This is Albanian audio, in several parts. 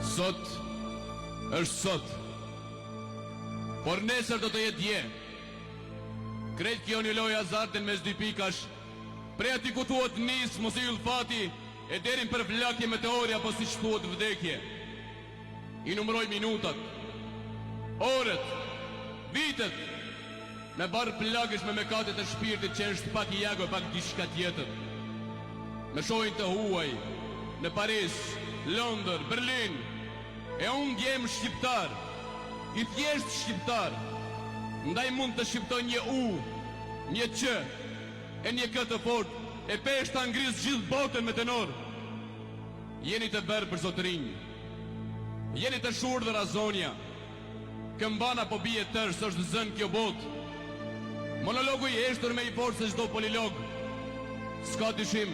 Sot është sot, por nesër do të jetë dje. Krejt kjo një lojë azartin mes dy pikash, prej ati ku thuhet nis, mos i yll fati, e derin për vlakje meteori apo si që thuhet vdekje. I numroj minutat, orët, vitet, me barë plagësh me mekatet e shpirtit që është pak i jago, pak diçka tjetër. Me shojnë të huaj, në Paris, Londër, Berlin, e unë djem shqiptar, i thjesht shqiptar, ndaj mund të shqiptoj një u, një që, e një këtë fort, e peshta ngris gjithë botën me tenor. Jeni të berë për zotërinj, jeni të shurë dhe razonja, këmbana po bie tërë së është zënë kjo botë. Monologu i eshtur me i forë se çdo polilog. S'ka dyshim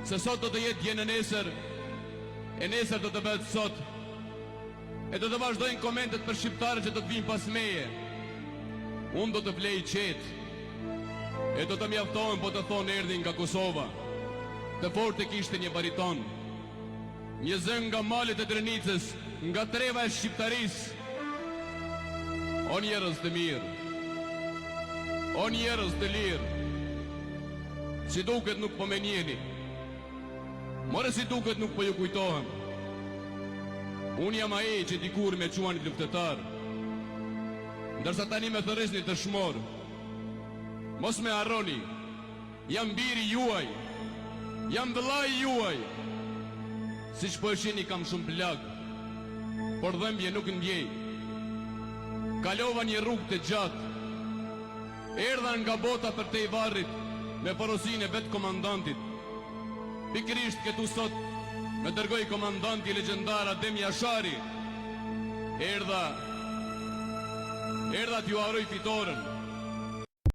se sot do të jetë dje në nesër, e nesër do të bëhet sot, e do të vazhdojnë komentet për shqiptarët që do të vinë pas meje. Unë do të flej qetë, e do të mjaftohen po të thonë erdhin nga Kosova. Të fortë kishte një bariton, një zëng nga malet e Drenicës, nga treva e shqiptarisë. O njerëz të mirë, o njerëz të lirë, si duket nuk po me njeni, more si duket nuk po ju kujtohem. Unë jam ai që dikur me quanit luftetar, ndërsa tani me thërresni të shmor. Mos me harroni, jam biri juaj, jam vëllai juaj. Si që po e shini kam shumë plag, por dhëmbje nuk ndjej. Kalova një rrugë të gjatë, erdha nga bota për te i varrit, me porosin e vetë komandantit. Pikrisht këtu sot, me dërgoj komandanti legjendar Adem Jashari. Erdha t'ju haroj fitoren.